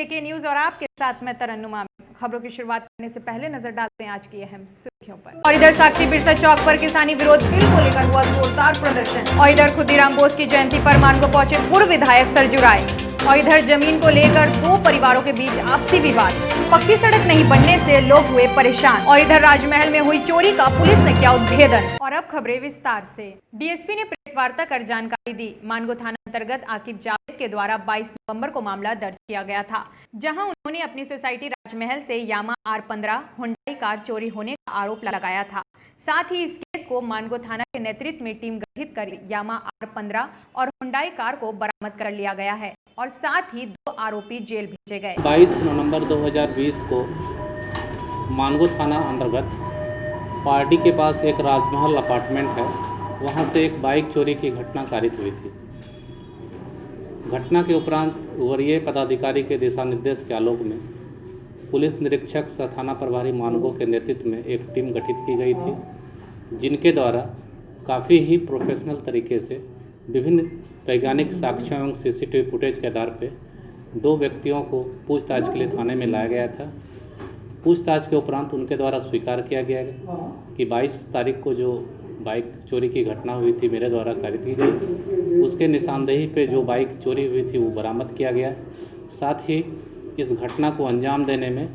के न्यूज और आपके साथ मैं तरन्नुम। खबरों की शुरुआत करने से पहले नजर डालते हैं आज की अहम सुर्खियों पर। और इधर साक्षी बिरसा चौक पर किसानी विरोध बिल को लेकर हुआ जोरदार प्रदर्शन। और इधर खुदीराम बोस की जयंती पर मानगो पहुंचे पूर्व विधायक सरजू राय। और इधर जमीन को लेकर दो परिवारों के बीच आपसी विवाद, पक्की सड़क नहीं बनने से लोग हुए परेशान। और इधर राजमहल में हुई चोरी का पुलिस ने किया उद्भेदन। और अब खबरें विस्तार से। डीएसपी ने प्रेस वार्ता कर जानकारी दी। मानगो थाना अंतर्गत आकिब जावेद के द्वारा 22 नवंबर को मामला दर्ज किया गया था, जहां उन्होंने अपनी सोसाइटी राजमहल से यामा R15 हुंडई कार चोरी होने का आरोप लगाया था। साथ ही इस केस को मानगो थाना के नेतृत्व में टीम गठित कर यामा R15 और हुंडई कार को बरामद कर लिया गया है और साथ ही 2 आरोपी जेल भेजे गए। 22 नवंबर 2020 को मानगो थाना अंतर्गत पार्टी के पास एक राजमहल अपार्टमेंट है, वहां से एक बाइक चोरी की घटना कारित हुई थी। घटना के उपरांत वरीय पदाधिकारी के दिशा निर्देश के आलोक में पुलिस निरीक्षक सह थाना प्रभारी मानगो के नेतृत्व में एक टीम गठित की गई थी, जिनके द्वारा काफ़ी ही प्रोफेशनल तरीके से विभिन्न वैज्ञानिक साक्ष्यों एवं CCTV फुटेज के आधार पर 2 व्यक्तियों को पूछताछ के लिए थाने में लाया गया था। पूछताछ के उपरांत उनके द्वारा स्वीकार किया गया कि 22 तारीख को जो बाइक चोरी की घटना हुई थी मेरे द्वारा कारित की गई, उसके निशानदेही पे जो बाइक चोरी हुई थी वो बरामद किया गया। साथ ही इस घटना को अंजाम देने में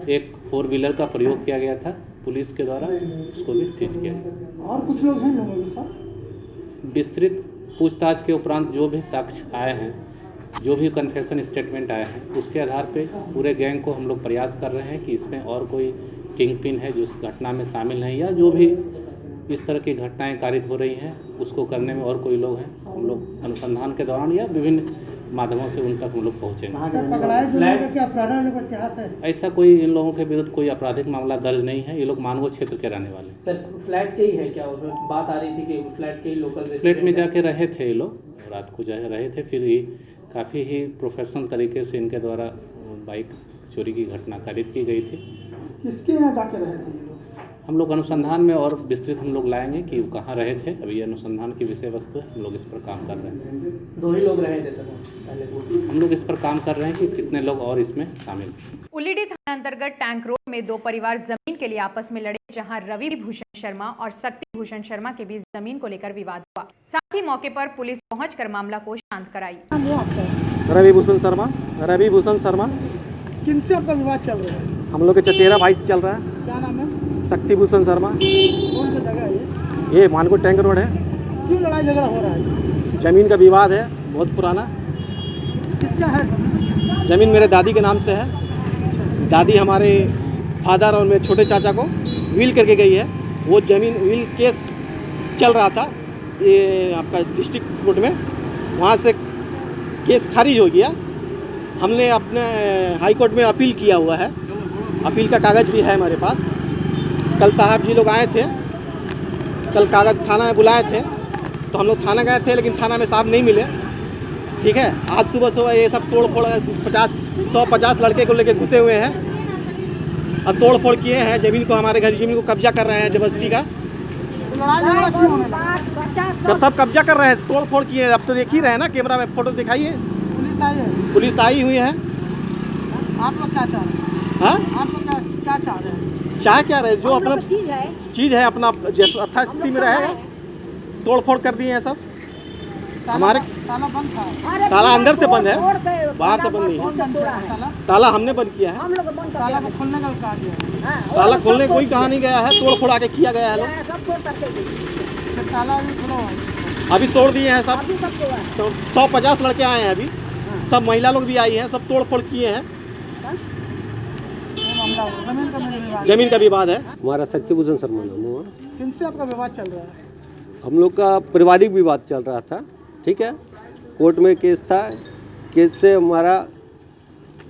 एक 4 व्हीलर का प्रयोग किया गया था, पुलिस के द्वारा उसको भी सीज किया गया। और कुछ लोग हैं लोगों के साथ? विस्तृत पूछताछ के उपरांत जो भी साक्ष्य आए हैं, जो भी कन्फेशन स्टेटमेंट आए हैं, उसके आधार पे पूरे गैंग को हम लोग प्रयास कर रहे हैं कि इसमें और कोई किंग पिन है जो इस घटना में शामिल है या जो भी इस तरह की घटनाएं कारित हो रही हैं उसको करने में और कोई लोग हैं, हम लोग अनुसंधान के दौरान या विभिन्न माध्यमों से उन तक हम लोग पहुँचेंगे। ऐसा कोई इन लोगों के विरुद्ध कोई आपराधिक मामला दर्ज नहीं है, ये लोग मानगो क्षेत्र के रहने वाले। सर फ्लैट के ही है क्या? उसमें बात आ रही थी कि फ्लैट के ही लोकल फ्लैट में जाके रहे थे ये लोग, रात को जाके रहे थे, फिर ही काफ़ी ही प्रोफेशनल तरीके से इनके द्वारा बाइक चोरी की घटना कारित की गई थी। किसके यहाँ जाके रहे थे ये लोग? हम लोग अनुसंधान में और विस्तृत हम लोग लाएंगे कि वो कहाँ रहे थे। अभी अनुसंधान की विषय वस्तु हम लोग इस पर काम कर रहे हैं। 2 ही लोग रहे थे सर पहले? हम लोग इस पर काम कर रहे हैं कि कितने लोग और इसमें शामिल हैं। उलीडी थाना अंतर्गत टैंक रोड में 2 परिवार जमीन के लिए आपस में लड़े, जहां रवि भूषण शर्मा और शक्ति भूषण शर्मा के बीच जमीन को लेकर विवाद हुआ। साथ ही मौके पर पुलिस पहुंचकर मामला को शांत कराई। रवि भूषण शर्मा। किनसे आपका विवाद चल रहा है? हम लोग के चचेरा भाई से चल रहा है। क्या नाम है? शक्ति भूषण शर्मा। कौन सा जगह है ये मानगो टैंक रोड है। क्यों लड़ाई झगड़ा हो रहा है? जमीन का विवाद है, बहुत पुराना। किसका है जमीन मेरे दादी के नाम से है। दादी हमारे फादर और मेरे छोटे चाचा को विल करके गई है। वो जमीन विल केस चल रहा था ये आपका डिस्ट्रिक्ट कोर्ट में, वहाँ से केस खारिज हो गया। हमने अपने हाई कोर्ट में अपील किया हुआ है, अपील का कागज़ भी है हमारे पास। कल साहब जी लोग आए थे, कल कागज़ थाना में बुलाए थे, तो हम लोग थाना गए थे लेकिन थाना में साहब नहीं मिले। ठीक है, आज सुबह ये सब तोड़ फोड़ 150 लड़के को लेके घुसे हुए हैं और तोड़ फोड़ किए हैं। जमीन को, हमारे घर जमीन को कब्जा कर रहे हैं जबरदस्ती का। जब सब कब्जा कर रहे हैं, तोड़ फोड़ किए हैं। अब तो देख ही रहे हैं ना, कैमरा में फोटो दिखाइए। पुलिस आई हुई है। आप लोग क्या चाह रहे हैं? हाँ, आप लोग क्या चाह रहे हैं? चाहे क्या रहे, जो अपना चीज़ है अपना यथा स्थिति में रहेगा। तोड़ फोड़ कर दिए हैं सब। हमारे ताला बंद था? ताला अंदर से बंद है, बाहर से बंद नहीं है। ताला हमने बंद किया है। ताला को खोलने का कहा गया? ताला खोलने कोई कहा नहीं गया है, तोड़ फोड़ आके किया गया है लोग। ताला अभी खुला अभी तोड़ दिए हैं सब। तो 150 लड़के आए हैं अभी, सब महिला लोग भी आई हैं, सब तोड़ फोड़ किए हैं। जमीन का विवाद है। हमारा शक्ति भूषण शर्मा नाम हुआ। किनसे आपका विवाद चल रहा है? हम लोग का पारिवारिक विवाद चल रहा था। ठीक है, कोर्ट में केस था, केस से हमारा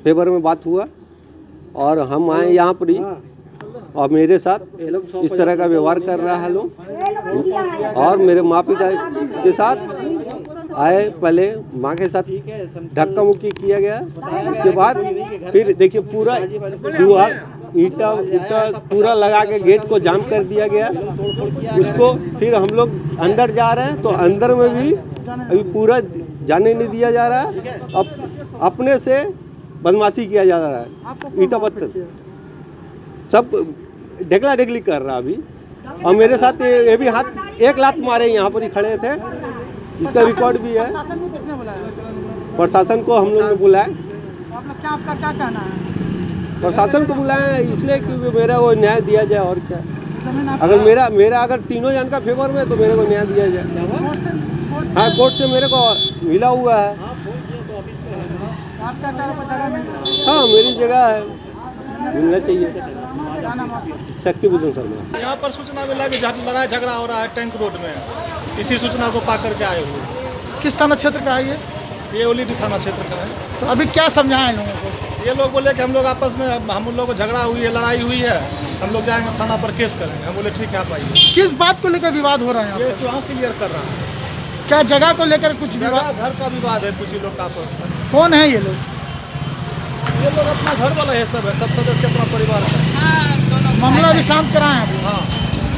फेवर में बात हुआ और हम आए यहाँ पर ही, और मेरे साथ इस तरह का व्यवहार कर रहा है लोग। और मेरे माँ पिता के साथ आए, पहले माँ के साथ धक्का मुक्की किया गया। उसके बाद फिर देखिए पूरा ईटा पूरा लगा के गेट को जाम कर दिया गया। उसको फिर हम लोग अंदर जा रहे हैं तो अंदर में भी अभी पूरा जाने नहीं दिया जा रहा है। अब अपने से बदमाशी किया जा रहा है, आपको कौन ईटा मार पत्थर पीट किया? सब ढेकला ढेकली कर रहा अभी। और मेरे साथ ये भी हाथ एक लात मारे यहाँ पर ही खड़े थे, इसका रिकॉर्ड भी है। प्रशासन को किसने बुलाया? प्रशासन को हम लोग ने बुलाया, तो आपका क्या कहना है? प्रशासन को बुलाया इसलिए क्योंकि मेरा वो न्याय दिया जाए, और क्या। जमीन आप अगर मेरा अगर तीनों जन का फेवर में तो मेरे को न्याय दिया जाए। हाँ, कोर्ट से मेरे को मिला हुआ है। आपका चारों पर जगह मिल रहा है। हाँ, मेरी जगह है, मिलना चाहिए। क्या नाम आपका? शक्ति बुद्धन शर्मा। यहाँ पर सूचना मिला कि लड़ाई झगड़ा हो रहा है टैंक रोड में, इसी सूचना को पा करके आए हुए। किस थाना क्षेत्र का है ये ओलीडी थाना क्षेत्र का है। तो अभी क्या समझाएं लोगों को? ये लोग बोले कि हम लोग आपस में हम उन लोगों को झगड़ा हुई है, लड़ाई हुई है, हम लोग जाएंगे थाना पर केस करेंगे। हम बोले ठीक है आप आइए। किस बात को लेकर विवाद हो रहा है? ये चुनाव क्लियर कर रहा है, क्या जगह को लेकर कुछ विवाद? जगह घर का विवाद है कुछ ही लोग का आपस में। कौन है ये लोग? ये लोग अपना घर वाला है, सब सदस्य अपना परिवार का। मामला भी शांत कराए हैं? हाँ,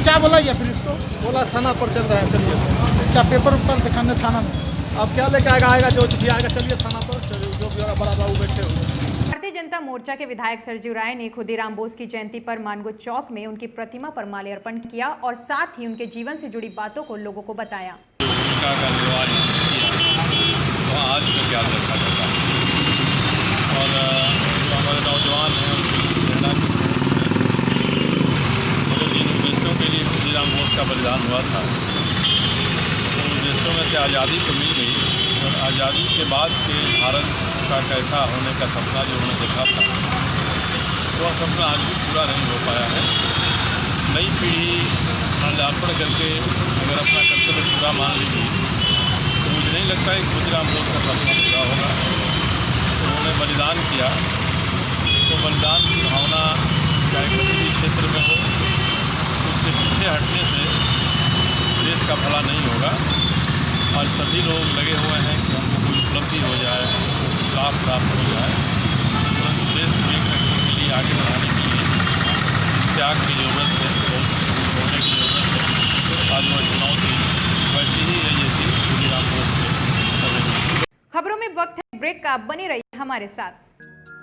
क्या बोला गया फिर इसको? बोला थाना पर चल रहा है, चलिए सर। क्या पेपर पर दिखाने थाना में? अब क्या लेके आएगा जो भी आएगा, चलिए थाना पर, जो भी होगा बड़ा बाबू बैठे हुए। भारतीय जनता मोर्चा के विधायक सरजू राय ने खुदीराम बोस की जयंती पर मानगो चौक में उनकी प्रतिमा पर माल्यार्पण किया और साथ ही उनके जीवन से जुड़ी बातों को लोगों को बताया। भूमिका का निर्वाह किया तो आज तक याद रखा जाता है, और जो हमारे नौजवान हैं उनकी प्रेरणा मतलब जिन उद्देश्यों के लिए खुदीराम बोस का बलिदान हुआ था, उन उद्देश्यों में से आज़ादी तो मिल गई, और आज़ादी के बाद के भारत का कैसा होने का सपना जो उन्होंने देखा था, वह सपना आज भी पूरा नहीं हो पाया है। नई पीढ़ी माल्यार्पण करके अगर अपना कर्तव्य पूरा मान लेगी तो मुझे नहीं लगता है खुदीराम बोस का सपना पूरा होगा। उन्होंने बलिदान किया, तो बलिदान की भावना चाहे किसी भी क्षेत्र में हो, उससे पीछे हटने से देश का भला नहीं होगा। और सभी लोग लगे हुए हैं कि हमको कोई उपलब्धि हो जाए, लाभ प्राप्त हो जाए, परंतु देश को एक रखने के लिए, आगे बढ़ाने के लिए इस त्याग की ज़रूरत है, बहुत होने की ज़रूरत है। आज वह चुनौती वैसी ही है जैसी खुदीराम बोस के समय में। खबरों में वक्त है ब्रेक का, बने रहिए हमारे साथ।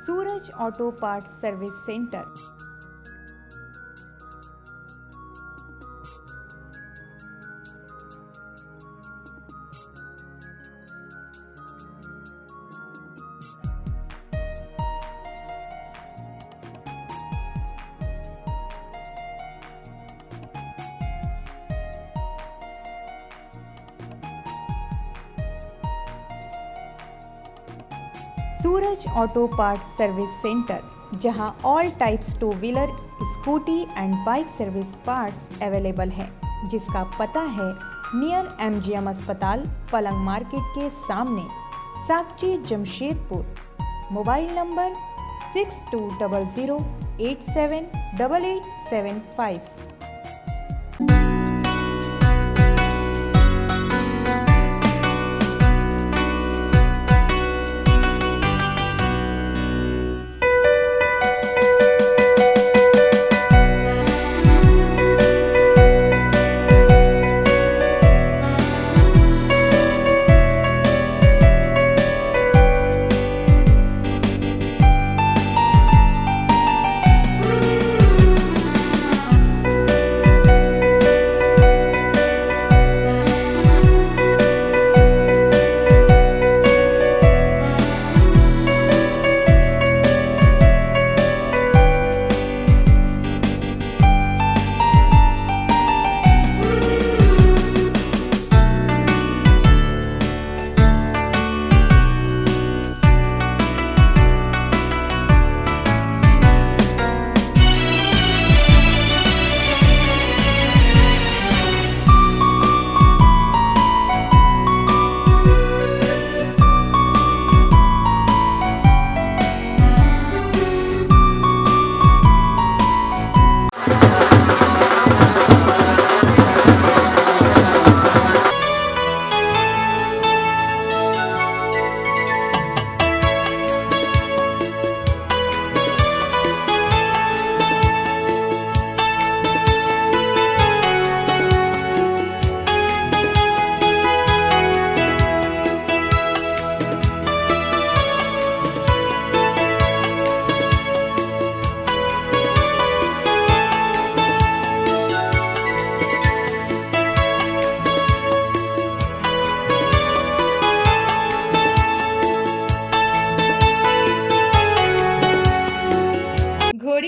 सूरज ऑटो पार्ट्स सर्विस सेंटर। सूरज ऑटो पार्ट्स सर्विस सेंटर, जहां all types two wheeler, scooty and bike service parts available है, जिसका पता है नियर MGM अस्पताल, पलंग मार्केट के सामने, साकची, जमशेदपुर। Mobile number 6200 878875।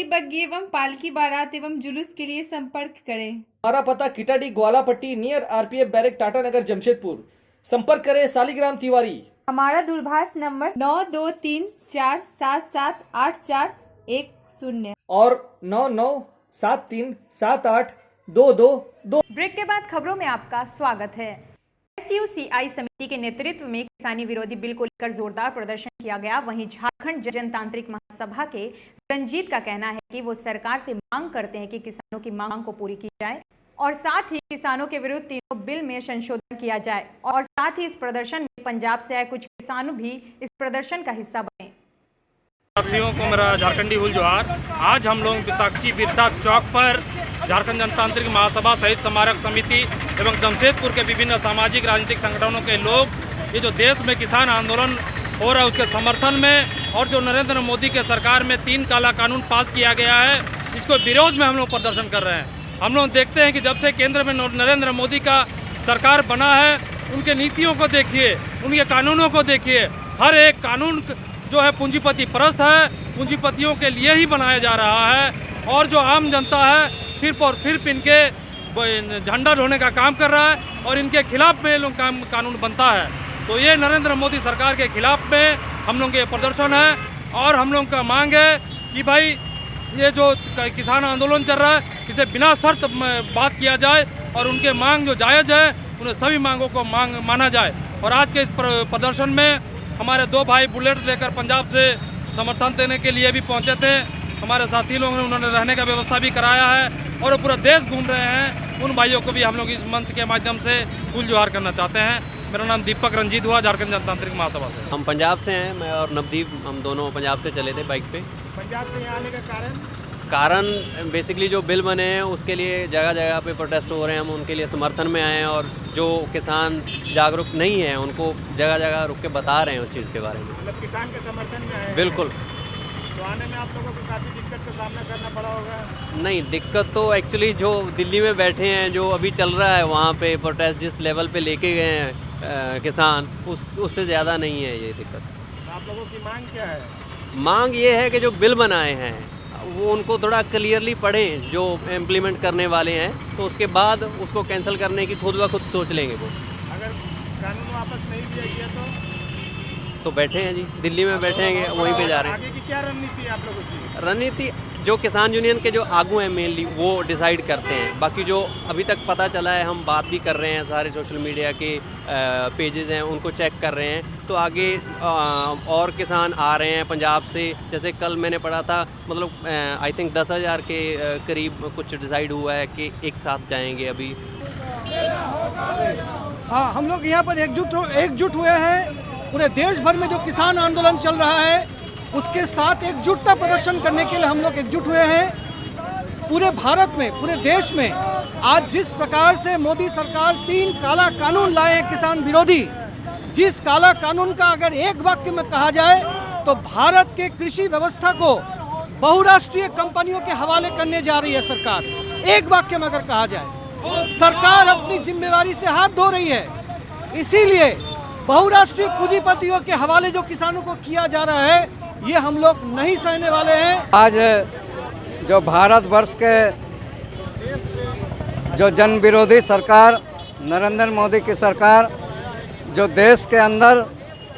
घोड़ी बग्गी एवं पालकी बारात एवं जुलूस के लिए संपर्क करें। हमारा पता Kitadi Gwalapatti near RPF barrack Tata Nagar Jamshedpur. संपर्क करें सालिग्राम तिवारी। हमारा दूरभाष नंबर 9234778410 और 9973782222। ब्रेक के बाद खबरों में आपका स्वागत है। SUCI समिति के नेतृत्व में किसानी विरोधी बिल को लेकर जोरदार प्रदर्शन किया गया। वहीं झारखंड जनतांत्रिक महासभा के रंजीत का कहना है कि वो सरकार से मांग करते हैं कि किसानों की मांग को पूरी की जाए और साथ ही किसानों के विरुद्ध तीनों बिल में संशोधन किया जाए और साथ ही इस प्रदर्शन में पंजाब से आए कुछ किसान भी इस प्रदर्शन का हिस्सा बने। साथियों को मेरा झारखंडी हुल जोहार। आज हम लोग विसाखी बिरसा चौक पर झारखंड जनतांत्रिक महासभा सहित स्मारक समिति एवं जमशेदपुर के विभिन्न सामाजिक राजनीतिक संगठनों के लोग ये जो देश में किसान आंदोलन हो रहा है उसके समर्थन में और जो नरेंद्र मोदी के सरकार में 3 काला कानून पास किया गया है इसको विरोध में हम लोग प्रदर्शन कर रहे हैं। हम लोग देखते हैं कि जब से केंद्र में नरेंद्र मोदी का सरकार बना है उनके नीतियों को देखिए, उनके कानूनों को देखिए। हर एक कानून जो है पूंजीपति परस्त है, पूंजीपतियों के लिए ही बनाया जा रहा है और जो आम जनता है सिर्फ और सिर्फ इनके झंडा ढोने का काम कर रहा है और इनके खिलाफ में लोग कानून बनता है। तो ये नरेंद्र मोदी सरकार के खिलाफ में हम लोग के प्रदर्शन है और हम लोग का मांग है कि भाई ये जो किसान आंदोलन चल रहा है इसे बिना शर्त बात किया जाए और उनके मांग जो जायज़ है उन्हें सभी मांगों को माना जाए। और आज के इस प्रदर्शन में हमारे 2 भाई बुलेट लेकर पंजाब से समर्थन देने के लिए भी पहुंचे थे। हमारे साथी लोग ने उन्होंने रहने का व्यवस्था भी कराया है और वो पूरा देश घूम रहे हैं। उन भाइयों को भी हम लोग इस मंच के माध्यम से फूल जोहार करना चाहते हैं। मेरा नाम दीपक रंजीत हुआ, झारखंड जनतांत्रिक महासभा से। हम पंजाब से हैं, मैं और नवदीप, हम दोनों पंजाब से चले थे बाइक पे। पंजाब से यहाँ आने का कारण बेसिकली जो बिल बने हैं उसके लिए जगह जगह पे प्रोटेस्ट हो रहे हैं। हम उनके लिए समर्थन में आए हैं और जो किसान जागरूक नहीं है उनको जगह जगह रुक के बता रहे हैं उस चीज़ के बारे में। मतलब किसान के समर्थन में आए हैं। बिल्कुल। तो आने में आप लोगों को काफ़ी दिक्कत का सामना करना पड़ा होगा। नहीं, दिक्कत तो एक्चुअली जो दिल्ली में बैठे हैं जो अभी चल रहा है वहाँ पे प्रोटेस्ट जिस लेवल पे लेके गए हैं किसान उससे ज़्यादा नहीं है ये दिक्कत। तो आप लोगों की मांग क्या है? मांग ये है कि जो बिल बनाए हैं वो उनको थोड़ा क्लियरली पढ़ें जो इम्प्लीमेंट करने वाले हैं, तो उसके बाद उसको कैंसिल करने की खुद ब खुद सोच लेंगे वो। अगर कानून वापस नहीं दिया गया तो बैठे हैं जी, दिल्ली में बैठेंगे, वहीं पे जा रहे हैं। आगे की क्या रणनीति है आप लोगों की? रणनीति जो किसान यूनियन के जो आगू हैं मेनली वो डिसाइड करते हैं। बाकी जो अभी तक पता चला है, हम बात भी कर रहे हैं, सारे सोशल मीडिया के पेजेस हैं उनको चेक कर रहे हैं, तो आगे और किसान आ रहे हैं पंजाब से। जैसे कल मैंने पढ़ा था, मतलब आई थिंक 10,000 के करीब कुछ डिसाइड हुआ है कि एक साथ जाएंगे अभी। हाँ, हम लोग यहाँ पर एकजुट हुए हैं। पूरे देश भर में जो किसान आंदोलन चल रहा है उसके साथ एकजुटता प्रदर्शन करने के लिए हम लोग एकजुट हुए हैं। पूरे भारत में, पूरे देश में आज जिस प्रकार से मोदी सरकार 3 काला कानून लाए हैं किसान विरोधी, जिस काला कानून का अगर एक वाक्य में कहा जाए तो भारत के कृषि व्यवस्था को बहुराष्ट्रीय कंपनियों के हवाले करने जा रही है सरकार। एक वाक्य में अगर कहा जाए, सरकार अपनी जिम्मेदारी से हाथ धो रही है। इसीलिए बहुराष्ट्रीय पूंजीपतियों के हवाले जो किसानों को किया जा रहा है ये हम लोग नहीं सहने वाले हैं। आज जो भारतवर्ष के जो जन विरोधी सरकार नरेंद्र मोदी की सरकार जो देश के अंदर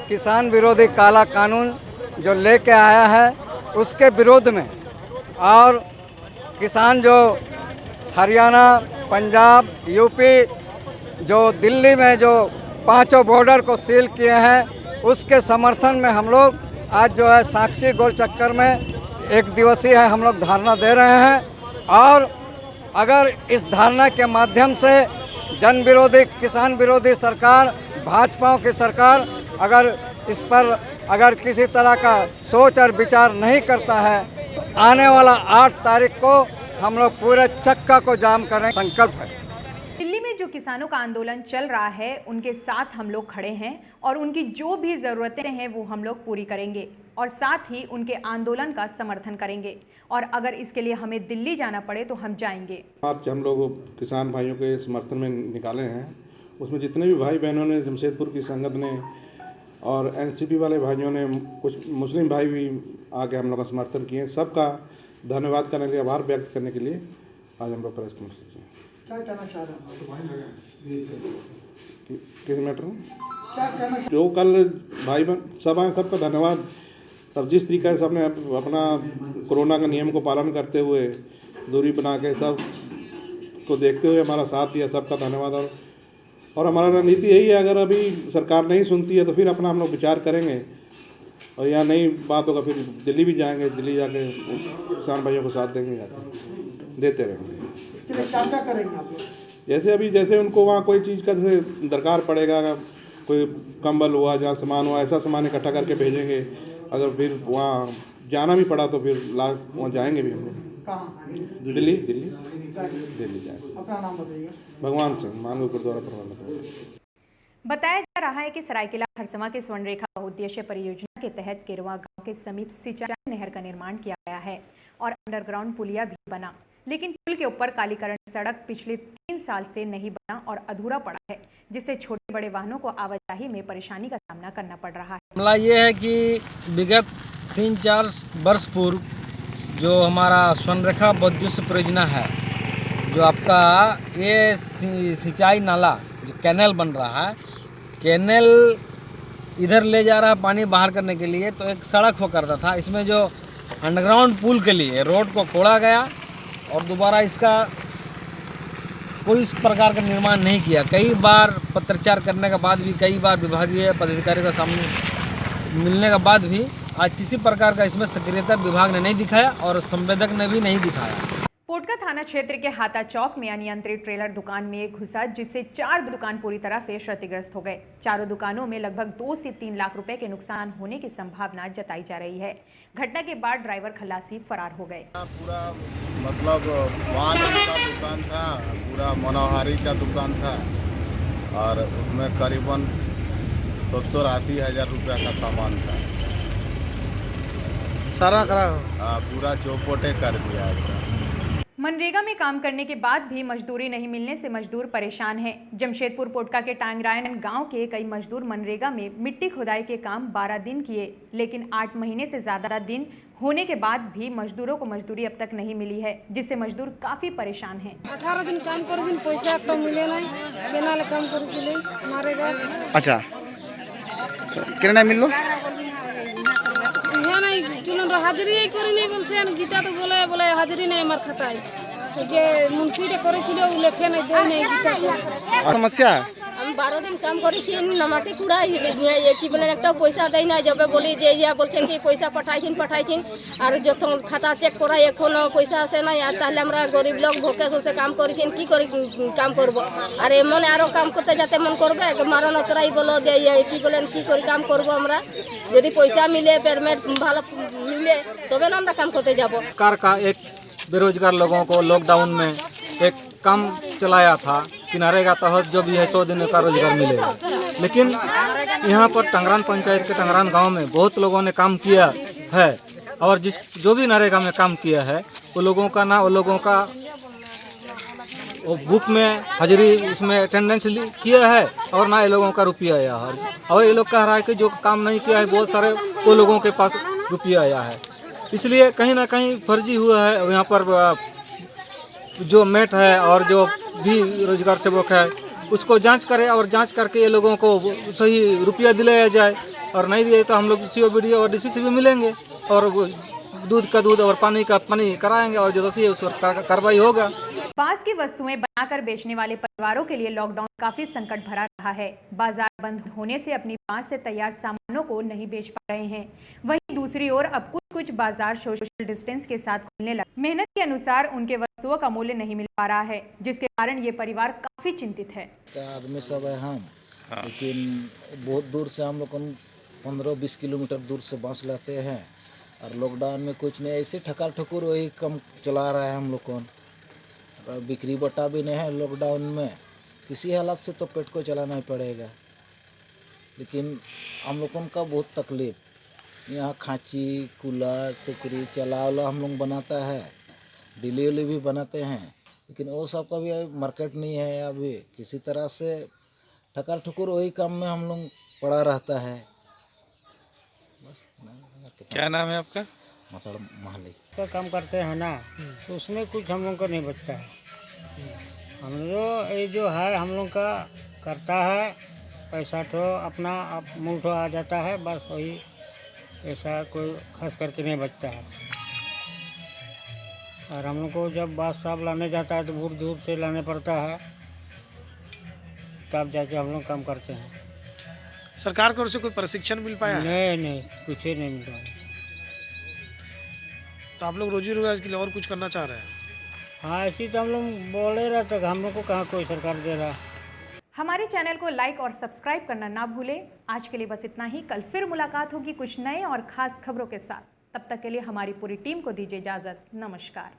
किसान विरोधी काला कानून जो लेके आया है उसके विरोध में, और किसान जो हरियाणा, पंजाब, यूपी, जो दिल्ली में जो 5 बॉर्डर को सील किए हैं उसके समर्थन में हम लोग आज जो है साक्षी गोल चक्कर में 1 दिवसीय है हम लोग धरना दे रहे हैं। और अगर इस धरना के माध्यम से जन विरोधी, किसान विरोधी सरकार, भाजपा की सरकार अगर इस पर अगर किसी तरह का सोच और विचार नहीं करता है तो आने वाला 8 तारीख को हम लोग पूरे चक्का को जाम करने का संकल्प है। दिल्ली में जो किसानों का आंदोलन चल रहा है उनके साथ हम लोग खड़े हैं और उनकी जो भी ज़रूरतें हैं वो हम लोग पूरी करेंगे और साथ ही उनके आंदोलन का समर्थन करेंगे, और अगर इसके लिए हमें दिल्ली जाना पड़े तो हम जाएंगे। आज हम लोग किसान भाइयों के समर्थन में निकाले हैं, उसमें जितने भी भाई बहनों ने, जमशेदपुर की संगत ने और एनसीपी वाले भाइयों ने, कुछ मुस्लिम भाई भी आके हम लोग का समर्थन किए। सबका धन्यवाद करने के लिए, आभार व्यक्त करने के लिए आज हम लोग प्रेस कॉन्फ्रेंस किए। क्या कहना चाह रहे हैं किस मैटर में? जो कल भाई बहन सब आए, सबका धन्यवाद। सब जिस तरीके से सबने अपना कोरोना के नियम को पालन करते हुए, दूरी बना के, सब को देखते हुए हमारा साथ दिया, सबका धन्यवाद। और हमारा रणनीति यही है, अगर अभी सरकार नहीं सुनती है तो फिर अपना हम लोग विचार करेंगे, और यहाँ नहीं बात होगा फिर दिल्ली भी जाएंगे, दिल्ली जाके किसान भाइयों को साथ देंगे, जाके देते रहेंगे। इसके लिए क्या करेंगे आप? जैसे उनको वहाँ कोई चीज़ का जैसे दरकार पड़ेगा, कोई कंबल हुआ, जहाँ सामान हुआ, ऐसा सामान इकट्ठा करके भेजेंगे। अगर फिर वहाँ जाना भी पड़ा तो फिर वहाँ जाएंगे भी हम लोग। कहाँ? दिल्ली जाएंगे। अपना नाम बताइए। भगवान सिंह, मानव गुरुद्वारा प्रबंधक। बताया जा रहा है कि सरायकेला खरसवां के स्वर्णरेखा बहुउद्देशीय परियोजना के तहत केरवा गांव के समीप सिंचाई नहर का निर्माण किया गया है और अंडरग्राउंड पुलिया भी बना, लेकिन पुल के ऊपर कालीकरण सड़क पिछले 3 साल से नहीं बना और अधूरा पड़ा है, जिससे छोटे बड़े वाहनों को आवाजाही में परेशानी का सामना करना पड़ रहा है। मामला ये है कि विगत 3-4 वर्ष पूर्व जो हमारा स्वर्णरेखा बहुउद्देशीय परियोजना है, जो आपका ये सिंचाई नाला जो कैनल बन रहा है, कैनल इधर ले जा रहा है पानी बाहर करने के लिए, तो एक सड़क हो करता था। इसमें जो अंडरग्राउंड पुल के लिए रोड को खोड़ा गया और दोबारा इसका कोई इस प्रकार का निर्माण नहीं किया। कई बार पत्रचार करने के बाद भी, कई बार विभागीय पदाधिकारियों का सामने मिलने के बाद भी आज किसी प्रकार का इसमें सक्रियता विभाग ने नहीं दिखाया और संवेदक ने भी नहीं दिखाया। पोटका थाना क्षेत्र के हाथा चौक में अनियंत्रित ट्रेलर दुकान में घुसा, जिससे 4 दुकान पूरी तरह से क्षतिग्रस्त हो गए। चारों दुकानों में लगभग 2 से 3 लाख रुपए के नुकसान होने की संभावना जताई जा रही है। घटना के बाद ड्राइवर खलासी फरार हो गए। पूरा मतलब वाहन का दुकान था, पूरा मनोहारी का दुकान था और उसमें करीबन 70-80 हज़ार रुपया का सामान था। सारा खराब? पूरा चौपटे कर दिया। मनरेगा में काम करने के बाद भी मजदूरी नहीं मिलने से मजदूर परेशान हैं। जमशेदपुर पोटका के टांगरायन गांव के कई मजदूर मनरेगा में मिट्टी खुदाई के काम 12 दिन किए, लेकिन 8 महीने से ज्यादा दिन होने के बाद भी मजदूरों को मजदूरी अब तक नहीं मिली है, जिससे मजदूर काफी परेशान हैं। 18 दिन काम कर पैसा तो मिले नहीं, केना ले काम कर मनरेगा। अच्छा, केना मिललो? यहाँ नहीं हाजिरी करी नहीं बोलছে, गीता तो बोले हाजिरी नहीं हमार खाताय, जे मुंशी रे करेছিল उ लेखे नहीं दे नहीं गीता के। समस्या हम 12 दिन काम করেছি, নমাটি কুড়া ये কি বলেন একটা পয়সা দেয় না, যাবে বলি যে ইয়া বলছেন কি পয়সা পাঠাইছেন আর যখন খাতা চেক করা এখনো পয়সা আসে না। আর তাহলে আমরা গরিব লোক ভোকে সোসে কাম করেছেন, কি করে কাম করব? আর এমন আরো কাম করতে যাতে মন করবে, মারা নতরাই বলো যে কি বলেন কি করে কাম করব আমরা? যদি পয়সা মিলে পেমেন্ট ভালো मिले तबे ना हम काम करते जाबो। सरकार का एक बेरोजगार लोगों को लॉकडाउन में एक काम चलाया था कि नरेगा तहत जो भी है 100 दिन का रोजगार मिलेगा, लेकिन यहाँ पर टंगरान पंचायत के टंगरान गांव में बहुत लोगों ने काम किया है और जो भी नरेगा में काम किया है वो लोगों का ना, वो लोगों का वो बुक में हाजिरी उसमें अटेंडेंस किया है और ना ये लोगों का रुपया आया है। और ये लोग कह रहा है कि जो काम नहीं किया है बहुत सारे वो लोगों के पास रुपया आया है, इसलिए कहीं ना कहीं फर्जी हुआ है। यहाँ पर जो मेट है और जो भी रोजगार सेवक है उसको जांच करे और जांच करके ये लोगों को सही रुपया दिलाया जाए, और नहीं दिए तो हम लोग COBD और DC से भी मिलेंगे और दूध का दूध और पानी का पानी कराएंगे और जो दोषी है उस पर कार्रवाई होगा। पास की वस्तुएं बनाकर बेचने वाले परिवारों के लिए लॉकडाउन काफी संकट भरा रहा है। बाजार बंद होने से अपनी पास से तैयार सामानों को नहीं बेच पा रहे हैं। वहीं दूसरी ओर अब कुछ बाजार सोशल डिस्टेंस के साथ खुलने लगे। मेहनत के अनुसार उनके वस्तुओं का मूल्य नहीं मिल पा रहा है, जिसके कारण ये परिवार काफी चिंतित है। आदमी सब है हम, लेकिन बहुत दूर से हम लोग 15-20 किलोमीटर दूर से बांस लाते हैं और लॉकडाउन में कुछ नहीं, ऐसे ठकार ठकुर वही कम चला रहा है हम लोग को। बिक्री बट्टा भी नहीं है लॉकडाउन में, किसी हालत से तो पेट को चलाना ही पड़ेगा। लेकिन हम लोगों का बहुत तकलीफ, यहाँ खांची कूलर टुकरी चला वाला हम लोग बनाता है, डिलीवरी भी बनाते हैं, लेकिन वो सब का भी मार्केट नहीं है। अभी किसी तरह से ठकार ठुकुर वही काम में हम लोग पड़ा रहता है। क्या नाम है आपका? मतलब महली का काम करते हैं ना, तो उसमें कुछ हम लोग को नहीं बचता है। हम लोग ये जो है हम लोग का करता है, पैसा तो अपना मुँह आ जाता है, बस वही, ऐसा कोई खास करके नहीं बचता है। और हम लोग को जब बात साहब लाने जाता है तो दूर दूर से लाने पड़ता है, तब जाके हम लोग काम करते हैं। सरकार की ओर से कोई प्रशिक्षण मिल पाया है? नहीं, कुछ ही नहीं मिल रहा है। तो आप लोग रोजी रोजगार के लिए और कुछ करना चाह रहे हैं? हाँ, ऐसी तो हम लोग बोले रहे थे, हम लोग को कहाँ कोई सरकार दे रहा है। हमारे चैनल को लाइक और सब्सक्राइब करना ना भूलें। आज के लिए बस इतना ही। कल फिर मुलाकात होगी कुछ नए और खास खबरों के साथ। तब तक के लिए हमारी पूरी टीम को दीजिए इजाज़त। नमस्कार।